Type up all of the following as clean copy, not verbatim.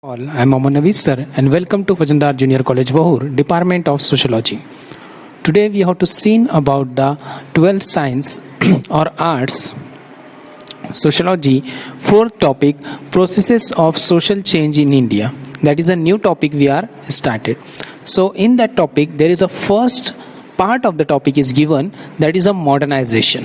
All, I'm Aman Naveed sir and welcome to Fajandar Junior College Vahur, Department of Sociology. Today we have to seen about the 12th science or arts sociology. Fourth topic, processes of social change in India. That is a new topic we are started. So in that topic there is a first part of the topic is given, that is a modernization.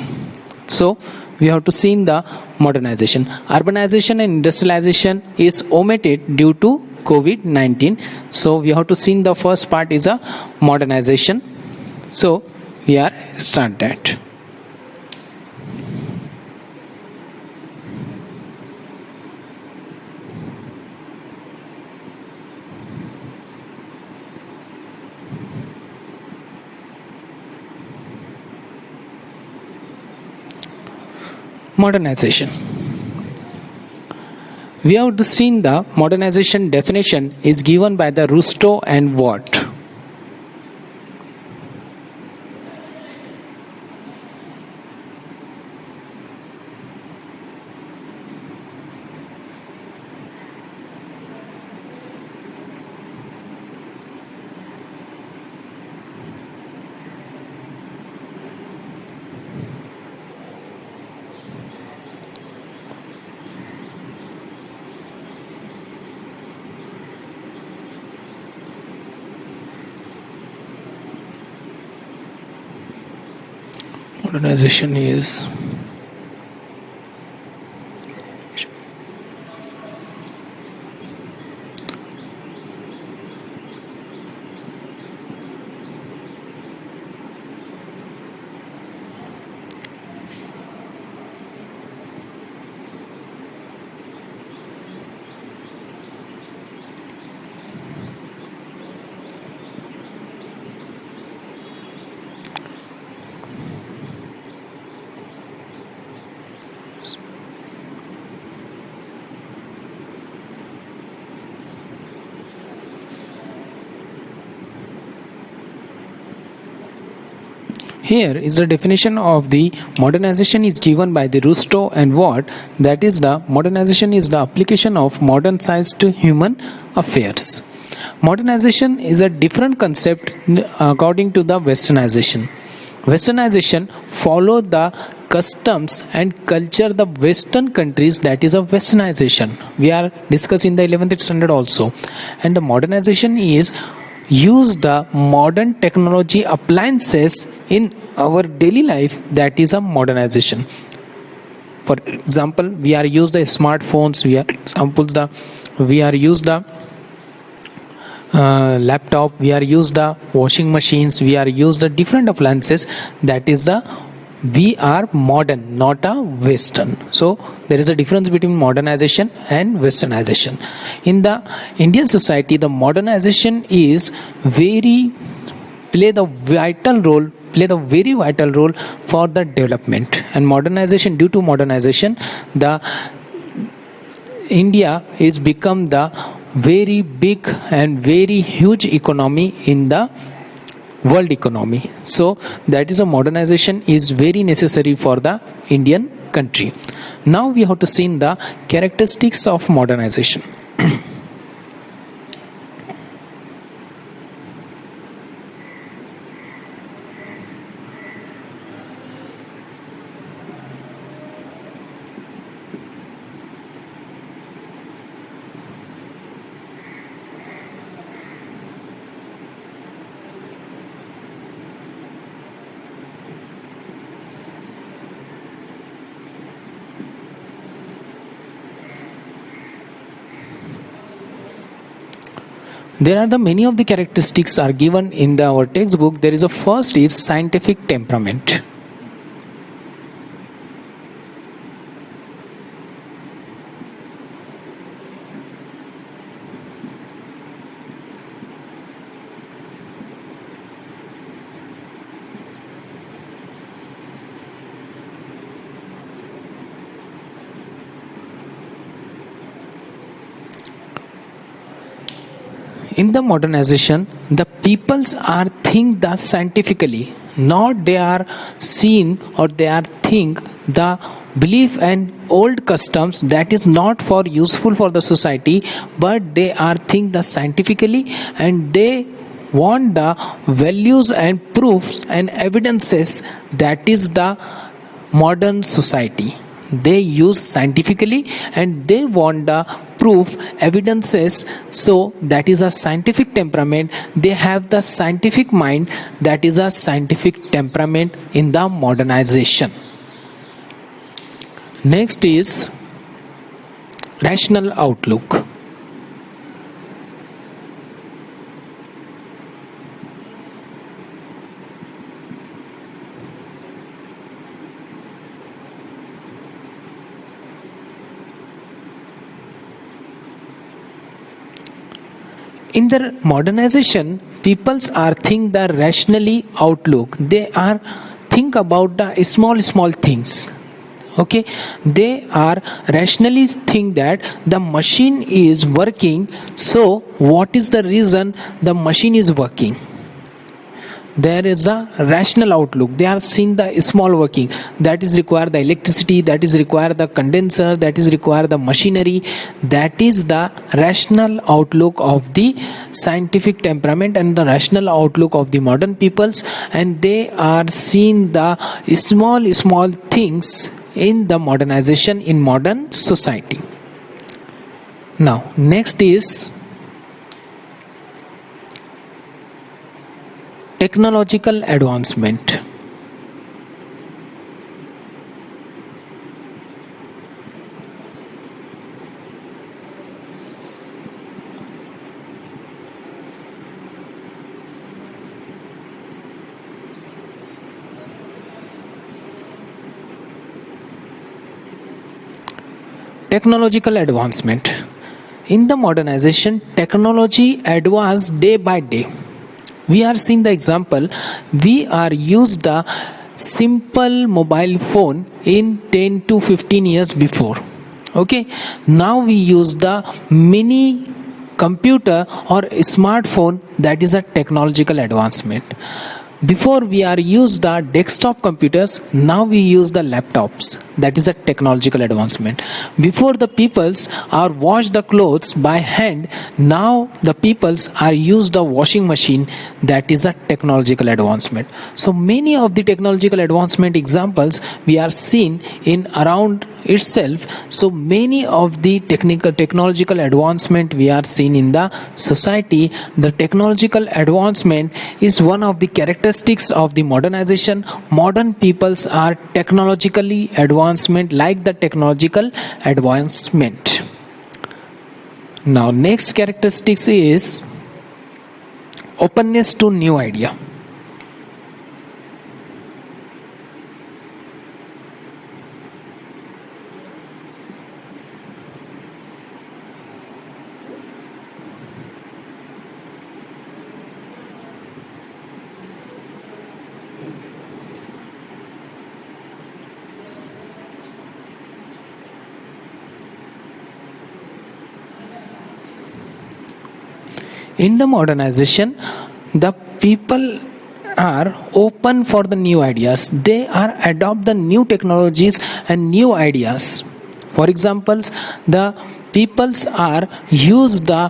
So we have to see in the modernization. Urbanization and industrialization is omitted due to COVID-19. So we have to see in the first part is a modernization. So we are start that. Modernization. We have to see the modernization definition is given by the Rusto and Watt. Modernization is here is the definition of the modernization is given by the Rusto and Watt. That is the modernization is the application of modern science to human affairs. Modernization is a different concept according to the westernization. Westernization follow the customs and culture the western countries, that is a westernization. We are discussing the 11th standard also. And the modernization is use the modern technology appliances in our daily life, that is a modernization. For example, we are use the smartphones, we are use the laptop, we are use the washing machines, we are use the different appliances, that is the we are modern, not a western. So there is a difference between modernization and westernization. In the Indian society, the modernization is play the very vital role for the development. And modernization, due to modernization, the India is become the very big and very huge economy in the world economy. So that is a modernization is very necessary for the Indian country. Now we have to see the characteristics of modernization. There are the many of the characteristics are given in our textbook. There is a first is scientific temperament. In the modernization, the peoples are think the scientifically, not they are seen or they are think the belief and old customs that is not for useful for the society, but they are think the scientifically, and they want the values and proofs and evidences that is the modern society. They use scientifically and they want the proof evidences, so that is a scientific temperament. They have the scientific mind, that is a scientific temperament in the modernization. Next is rational outlook. In the modernization, peoples are think the rationally outlook. They are think about the small things. Okay, they are rationally think that the machine is working, so what is the reason the machine is working? There is a rational outlook. They are seeing the small working, that is require the electricity, that is require the condenser, that is require the machinery. That is the rational outlook of the scientific temperament and the rational outlook of the modern peoples, and they are seeing the small things in the modernization in modern society. Now next is technological advancement. Technological advancement. In the modernization, technology advanced day by day. We are seeing the example. We are used the simple mobile phone in 10 to 15 years before. Okay, now we use the mini computer or smartphone, that is a technological advancement. Before we are used the desktop computers, now we use the laptops, that is a technological advancement. Before the peoples are wash the clothes by hand, now the peoples are use the washing machine, that is a technological advancement. So many of the technological advancement examples we are seen in around itself. So many of the technological advancement we are seen in the society. The technological advancement is one of the characteristics of the modernization. Modern peoples are technologically advancement like the technological advancement. Now next characteristics is openness to new idea. In the modernization, the people are open for the new ideas. They are adopt the new technologies and new ideas. For example, the peoples are use the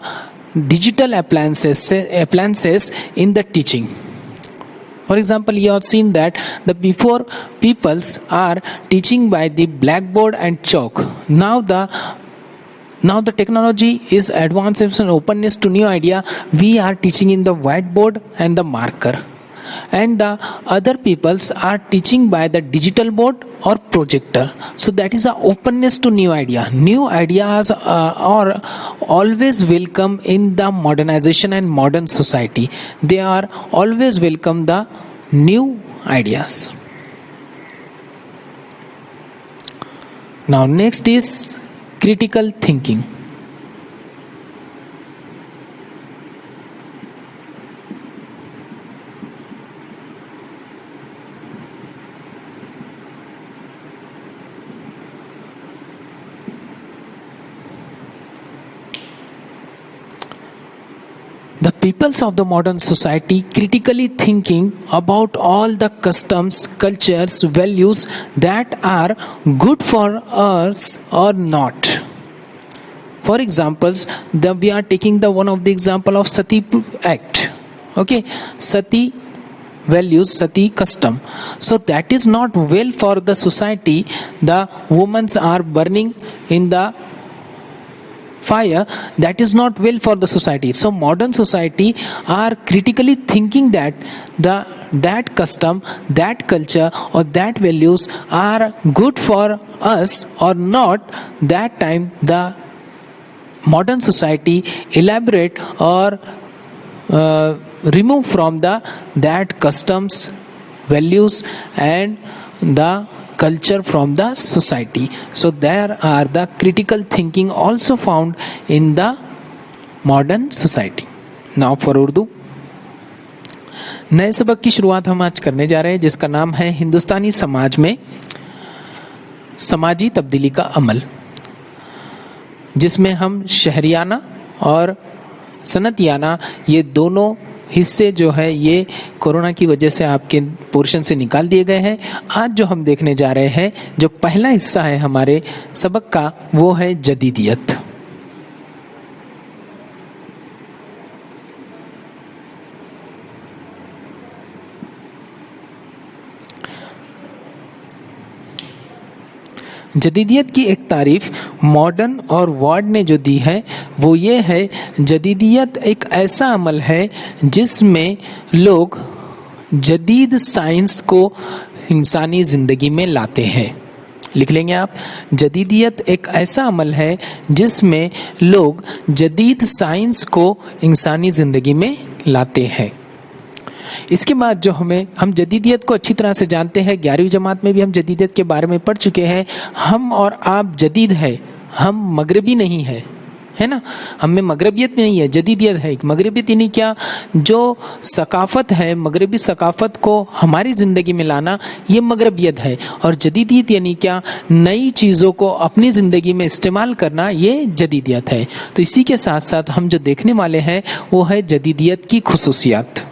digital appliances in the teaching. For example, you have seen that the before peoples are teaching by the blackboard and chalk. Now the technology is advanced and openness to new idea. We are teaching in the whiteboard and the marker, and the other peoples are teaching by the digital board or projector. So that is a openness to new idea. New ideas are always welcome in the modernization and modern society. They are always welcome the new ideas. Now next is critical thinking. The peoples of the modern society critically thinking about all the customs, cultures, values that are good for us or not. For examples, we are taking the one of the example of Sati Act. Okay, Sati values, Sati custom. So that is not well for the society. The women are burning in the fire, that is not well for the society. So modern society are critically thinking that that custom, that culture or that values are good for us or not. That time the modern society elaborate or remove from that customs, values and the culture from the society. So there are the critical thinking also found in the modern society. Now for Urdu, नए सबक की शुरुआत हम आज करने जा रहे हैं जिसका नाम है हिंदुस्तानी समाज में समाजी तब्दीली का अमल, जिसमें हम शहरियाना और सनतियाना ये दोनों हिस्से जो है ये कोरोना की वजह से आपके पोर्शन से निकाल दिए गए हैं. आज जो हम देखने जा रहे हैं, जो पहला हिस्सा है हमारे सबक का, वो है जदीदियत. जदीदियत की एक तारीफ मॉडर्न और वार्ड ने जो दी है वो ये है, जदीदियत एक ऐसा अमल है जिसमें लोग जदीद साइंस को इंसानी ज़िंदगी में लाते हैं. लिख लेंगे आप, जदीदियत एक ऐसा अमल है जिसमें लोग जदीद साइंस को इंसानी ज़िंदगी में लाते हैं. इसके बाद जो हम जदीदियत को अच्छी तरह से जानते हैं, 11वीं जमात में भी हम जदीदियत के बारे में पढ़ चुके हैं. हम और आप जदीद है, हम मगरबी नहीं है, है ना. हम में मगरबियत नहीं है, जदीदियत है. मगरबियत यानी क्या, जो सकाफ़त है, मगरबी सकाफ़त को हमारी ज़िंदगी में लाना, ये मगरबियत है. और जदीदियत यानी क्या, नई चीज़ों को अपनी ज़िंदगी में इस्तेमाल करना, ये जदीदियत है. तो इसी के साथ साथ हम जो देखने वाले हैं वो है जदीदियत की खुसूसियात.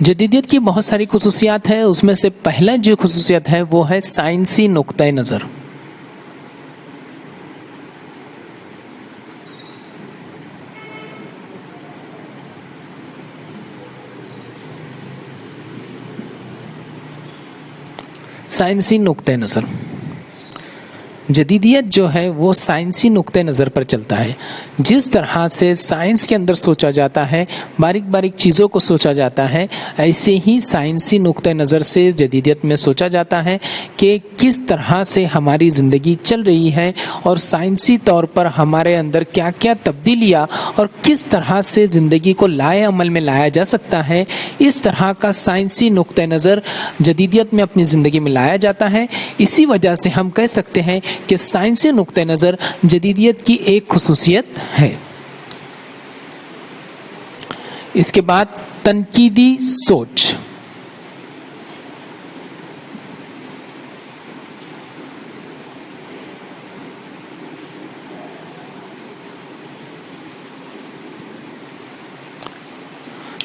जदीदियत की बहुत सारी खुसूसियात है, उसमें से पहला जो खुसूसियत है वो है साइंसी नुक्ता नज़र. साइंसी नुक्ता नज़र, जदीदियत जो है वो साइंसी नुक्ते नज़र पर चलता है. जिस तरह से साइंस के अंदर सोचा जाता है, बारीक बारीक चीज़ों को सोचा जाता है, ऐसे ही साइंसी नुक्ते नज़र से जदीदियत में सोचा जाता है कि किस तरह से हमारी ज़िंदगी चल रही है और साइंसी तौर पर हमारे अंदर क्या क्या तब्दीलियाँ और किस तरह से ज़िंदगी को लाए अमल में लाया जा सकता है. इस तरह का साइंसी नुक्ते नज़र जदीदियत में अपनी ज़िंदगी में लाया जाता है. इसी वजह से हम कह सकते हैं कि साइंसी नुक्ते नज़र जदीदियत की एक खुसूसियत है. इसके बाद तनकीदी सोच.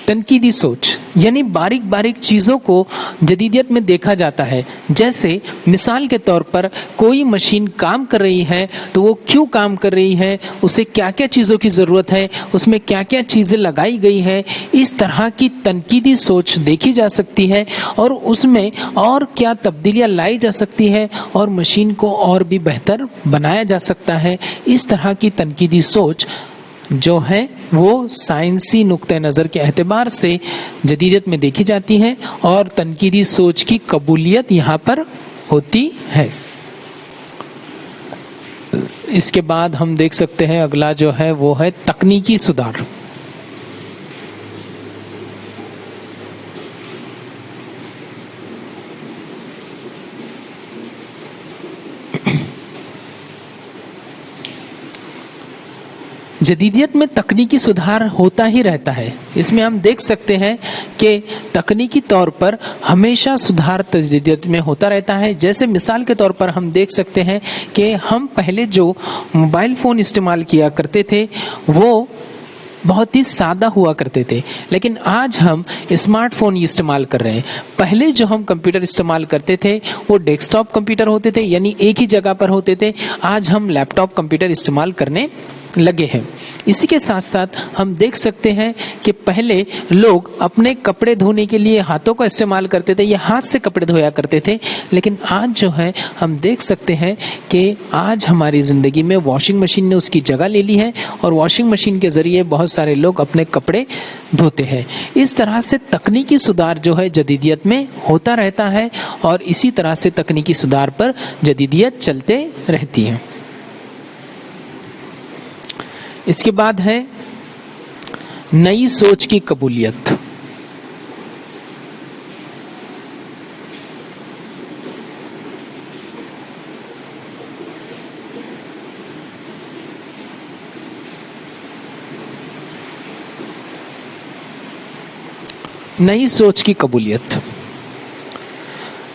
तनकीदी सोच यानी बारीक बारीक चीज़ों को जदीदियत में देखा जाता है. जैसे मिसाल के तौर पर कोई मशीन काम कर रही है तो वो क्यों काम कर रही है, उसे क्या क्या चीज़ों की ज़रूरत है, उसमें क्या क्या चीज़ें लगाई गई है. इस तरह की तनकीदी सोच देखी जा सकती है और उसमें और क्या तब्दीलियाँ लाई जा सकती है और मशीन को और भी बेहतर बनाया जा सकता है. इस तरह की तनकीदी सोच जो है वो साइंसी नुक्ते नज़र के एतबार से जदीदियत में देखी जाती है और तनकीदी सोच की कबूलियत यहाँ पर होती है. इसके बाद हम देख सकते हैं अगला जो है वो है तकनीकी सुधार. जदीदियत में तकनीकी सुधार होता ही रहता है। इसमें हम देख सकते हैं कि तकनीकी तौर पर हमेशा सुधार जदीदियत में होता रहता है। जैसे मिसाल के तौर पर हम देख सकते हैं कि हम पहले जो मोबाइल फ़ोन इस्तेमाल किया करते थे वो बहुत ही सादा हुआ करते थे, लेकिन आज हम स्मार्टफोन इस्तेमाल कर रहे हैं। पहले जो हम कंप्यूटर इस्तेमाल करते थे वो डेस्कटॉप कंप्यूटर होते थे, यानी एक ही जगह पर होते थे। आज हम लैपटॉप कंप्यूटर इस्तेमाल करने लगे हैं। इसी के साथ साथ हम देख सकते हैं कि पहले लोग अपने कपड़े धोने के लिए हाथों का इस्तेमाल करते थे या हाथ से कपड़े धोया करते थे, लेकिन आज जो है हम देख सकते हैं कि आज हमारी ज़िंदगी में वॉशिंग मशीन ने उसकी जगह ले ली है और वॉशिंग मशीन के ज़रिए बहुत सारे लोग अपने कपड़े धोते हैं। इस तरह से तकनीकी सुधार जो है जदीदियत में होता रहता है और इसी तरह से तकनीकी सुधार पर जदीदियत चलते रहती है। इसके बाद है नई सोच की कबूलियत। नई सोच की कबूलियत।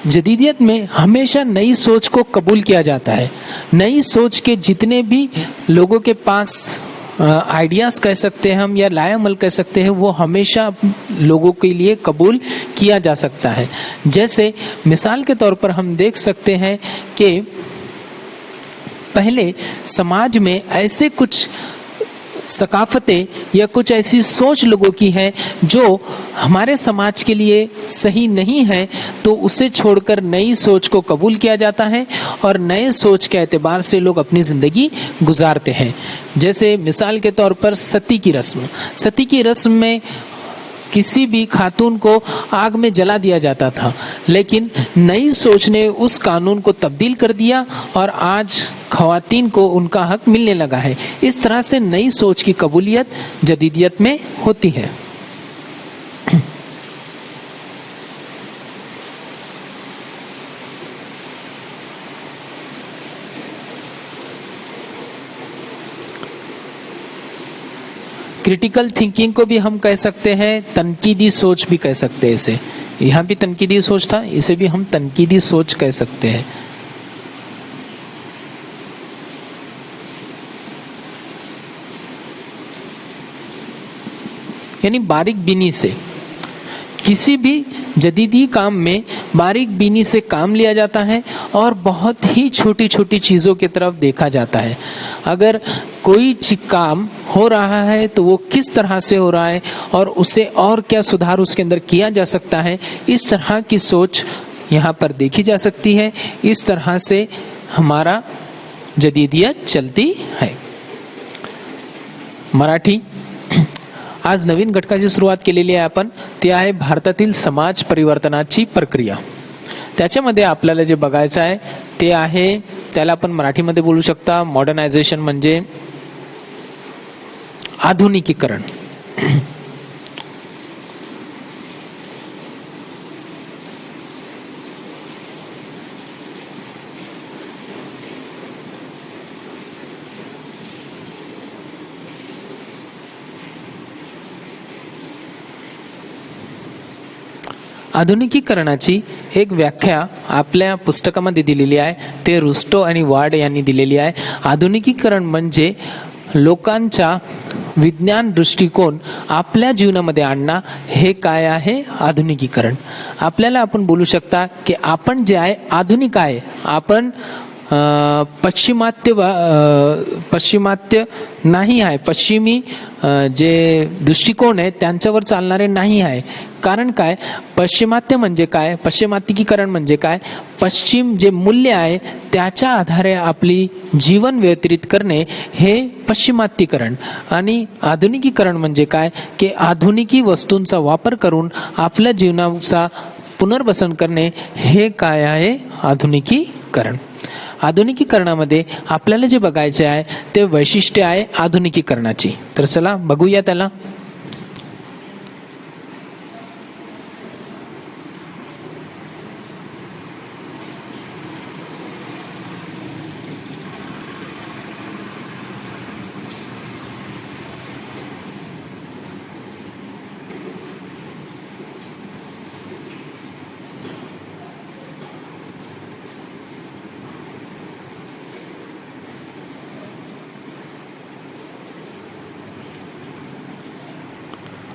जदीदियत में हमेशा नई सोच को कबूल किया जाता है। नई सोच के जितने भी लोगों के पास आइडियाज़ कह सकते हैं हम या लाएअमल कह सकते हैं, वो हमेशा लोगों के लिए कबूल किया जा सकता है। जैसे मिसाल के तौर पर हम देख सकते हैं कि पहले समाज में ऐसे कुछ सकाफतें या कुछ ऐसी सोच लोगों की है जो हमारे समाज के लिए सही नहीं है, तो उसे छोड़कर नई सोच को कबूल किया जाता है और नए सोच के एतबार से लोग अपनी ज़िंदगी गुजारते हैं। जैसे मिसाल के तौर पर सती की रस्म। सती की रस्म में किसी भी खातून को आग में जला दिया जाता था, लेकिन नई सोच ने उस कानून को तब्दील कर दिया और आज ख़वातीन को उनका हक मिलने लगा है। इस तरह से नई सोच की कबूलियत जदीदियत में होती है। क्रिटिकल थिंकिंग को भी हम कह सकते हैं, तनकीदी सोच भी कह सकते हैं इसे। यहाँ भी तनकीदी सोच था, इसे भी हम तनकीदी सोच कह सकते हैं। यानी बारीक बीनी से किसी भी जदीदी काम में बारीक बीनी से काम लिया जाता है और बहुत ही छोटी छोटी चीज़ों की तरफ देखा जाता है। अगर कोई काम हो रहा है तो वो किस तरह से हो रहा है और उसे और क्या सुधार उसके अंदर किया जा सकता है, इस तरह की सोच यहाँ पर देखी जा सकती है। इस तरह से हमारा जदीदियत चलती है। मराठी आज नवीन घटकाची सुरुवात केलेली आहे आपण, ती आहे भारतातील समाज परिवर्तनाची प्रक्रिया। त्याच्यामध्ये आपल्याला जे बघायचं आहे ते आहे, त्याला आपण मराठीमध्ये बोलू शकता मॉडर्नायझेशन, म्हणजे आधुनिकीकरण। आधुनिकीकरणाची एक व्याख्या आपल्या पुस्तकामध्ये दिलेली आहे, ते रुस्टो आणि वार्ड यांनी दिलेली आहे। आधुनिकीकरण म्हणजे लोकांचा विज्ञान दृष्टिकोन आपल्या जीवनामध्ये आणणं, हे काय आहे आधुनिकीकरण। आपल्याला आपण बोलू शकता की आपण जे आहे आधुनिक आहे, आपण पाश्चिमात्य नाही आहे, पश्चिमी जे दृष्टिकोन आहे त्यांच्यावर चालणारे नाही आहे। कारण काय, पाश्चिमात्य म्हणजे काय, पाश्चिमात्यकीकरण म्हणजे काय, पश्चिम जे मूल्य आहे त्याच्या आधारे आपली जीवन व्यतीत करणे, हे पश्चिमात्यकरण। आणि आधुनिकीकरण म्हणजे काय की आधुनिकी वस्तूंचा वापर करून आपल्या जीवनाचा पुनर्वसन करणे, हे काय आहे आधुनिकीकरण। आधुनिकीकरणामध्ये आपल्याला जे बघायचे आहे ते वैशिष्ट्य आहे आधुनिकीकरणाची। तर चला बघूया त्याला।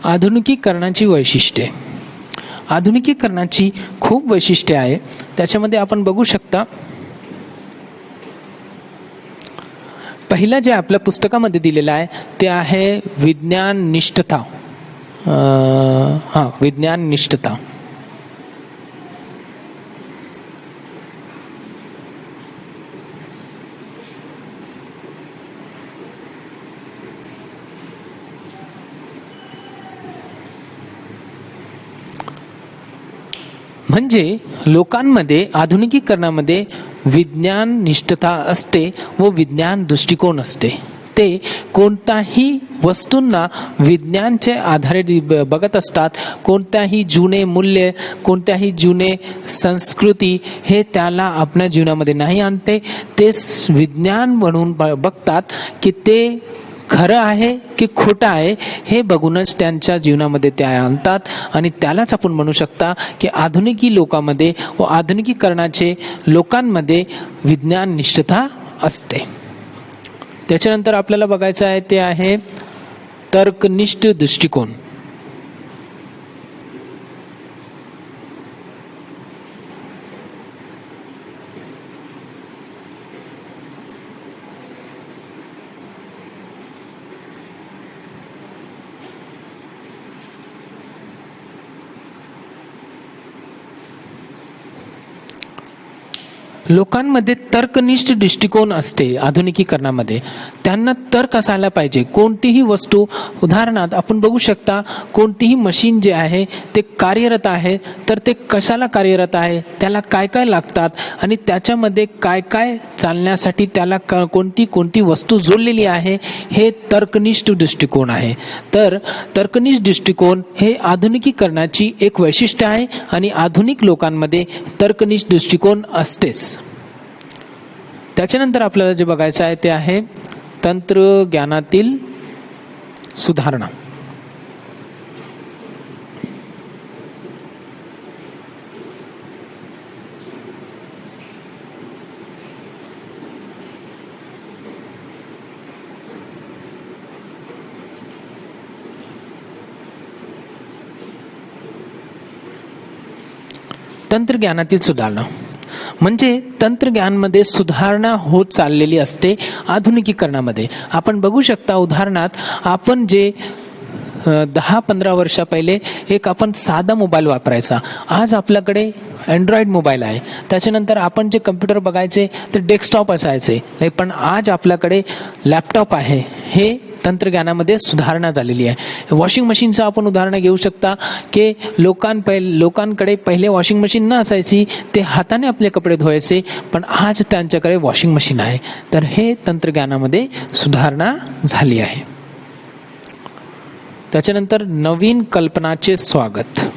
आधुनिकीकरणाची वैशिष्ट्ये. आधुनिकीकरणाची खूप वैशिष्ट्ये आहे. त्याच्यामध्ये आपण बघू शकता, पहिलं जे आपल्या पुस्तकामध्ये दिलेलं आहे ते आहे विज्ञान निष्ठता. विज्ञान निष्ठता. म्हणजे लोकांमध्ये आधुनिकीकरणामध्ये विज्ञान निष्ठता असते व विज्ञान दृष्टिकोन असते. ते कोणत्याही वस्तूंना विज्ञानचे आधारे बघत असतात. कोणत्याही जुने मूल्य, कोणत्याही जुने संस्कृती हे त्याला आपल्या जीवनामध्ये नाही आणते. ते विज्ञान म्हणून बघतात की ते खरं आहे की खोटं आहे हे बघूनच त्यांच्या जीवनामध्ये ते आणतात. आणि त्यालाच आपण म्हणू शकता की आधुनिकी लोकांमध्ये व आधुनिकीकरणाचे लोकांमध्ये विज्ञान निष्ठता असते. त्याच्यानंतर आपल्याला बघायचं आहे ते आहे तर्कनिष्ठ दृष्टिकोन. लोकांमध्ये तर्कनिष्ठ दृष्टिकोन असते. आधुनिकीकरणामध्ये त्यांना तर्क असायला पाहिजे. कोणतीही वस्तू, उदाहरणार्थ आपण बघू शकता, कोणतीही मशीन जे आहे ते कार्यरत आहे तर ते कशाला कार्यरत आहे, त्याला काय काय लागतात आणि त्याच्यामध्ये काय काय चालण्यासाठी त्याला कोणती वस्तू जोडलेली आहे, हे तर्कनिष्ठ दृष्टिकोन आहे. तर तर्कनिष्ठ दृष्टिकोन हे आधुनिकीकरणाची एक वैशिष्ट्य आहे आणि आधुनिक लोकांमध्ये तर्कनिष्ठ दृष्टिकोन असतेच. त्याच्यानंतर आपल्याला जे बघायचं आहे ते आहे तंत्रज्ञानातील सुधारणा. तंत्रज्ञानातील सुधारणा म्हणजे तंत्रज्ञानमध्ये सुधारणा होत चाललेली असते आधुनिकीकरणामध्ये. आपण बघू शकता, उदाहरणार्थ आपण जे 10-15 वर्षा पहिले एक आपण साधा मोबाईल वापरायचा, आज आपल्याकडे अँड्रॉइड मोबाईल आहे. त्याच्यानंतर आपण जे कम्प्युटर बघायचे ते डेस्कटॉप असायचे, पण आज आपल्याकडे लॅपटॉप आहे. हे तंत्रज्ञानामध्ये सुधारणा झालेली आहे. वॉशिंग मशीनचं आपण उदाहरण घेऊ शकता की लोकांकडे पहिले वॉशिंग मशीन न असायची, ते हाताने आपले कपडे धुवायचे, पण आज त्यांच्याकडे वॉशिंग मशीन आहे. तर हे तंत्रज्ञानामध्ये सुधारणा झाली आहे. त्याच्यानंतर नवीन कल्पनाचे स्वागत.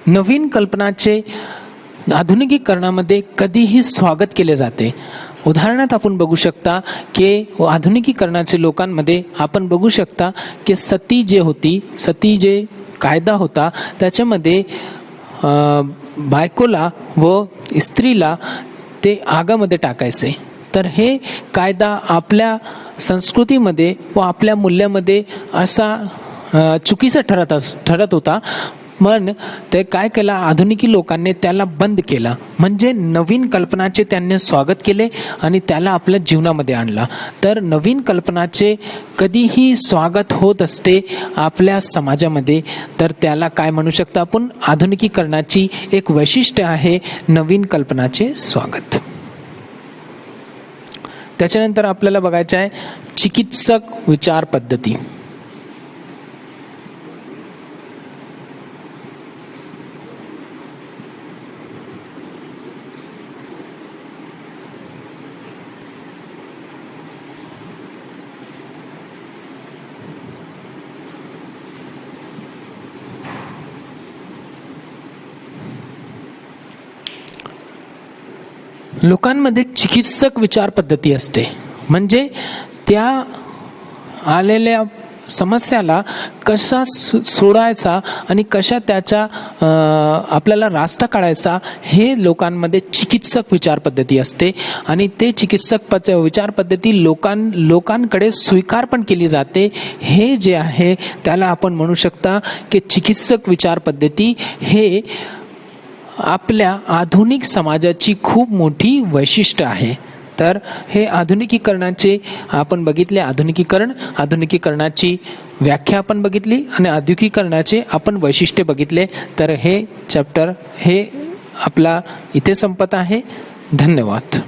नवीन कल्पनाचे आधुनिकीकरणामध्ये कधीही स्वागत केले जाते. उदाहरणार्थ आपण बघू शकता की आधुनिकीकरणाचे लोकांमध्ये आपण बघू शकता की सती जे कायदा होता त्याच्यामध्ये बायकोला व स्त्रीला ते आगामध्ये टाकायचे. तर हे कायदा आपल्या संस्कृतीमध्ये व आपल्या मूल्यामध्ये असा चुकीचा ठरत होता. पण ते काय केलं, आधुनिकी लोकांनी त्याला बंद केला. म्हणजे नवीन कल्पनाचे त्यांनी स्वागत केले आणि त्याला आपल्या जीवनामध्ये आणला. तर नवीन कल्पनाचे कधीही स्वागत होत असते आपल्या समाजामध्ये. तर त्याला काय म्हणू शकता आपण, आधुनिकीकरणाची एक वैशिष्ट्य आहे नवीन कल्पनाचे स्वागत. त्याच्यानंतर आपल्याला बघायचं आहे चिकित्सक विचार पद्धती. लोकांमध्ये चिकित्सक विचार पद्धती असते. म्हणजे त्या आलेल्या समस्याला कशा सोडायचा आणि कशा त्याच्या आपल्याला रास्ता काढायचा हे लोकांमध्ये चिकित्सक विचार पद्धती असते आणि ते चिकित्सक विचार पद्धती लोकांकडे स्वीकार पण केली जाते. हे जे आहे त्याला आपण म्हणू शकता की चिकित्सक विचार पद्धती हे आपल्या आधुनिक समाजाची खूप मोठी वैशिष्ट्य आहे. तर हे आधुनिकीकरणाचे आपण बघितले, आधुनिकीकरणाची व्याख्या आपण बघितली आणि आधुनिकीकरणाचे आपण वैशिष्ट्य बघितले. तर हे चॅप्टर हे आपला इथे संपत आहे. धन्यवाद.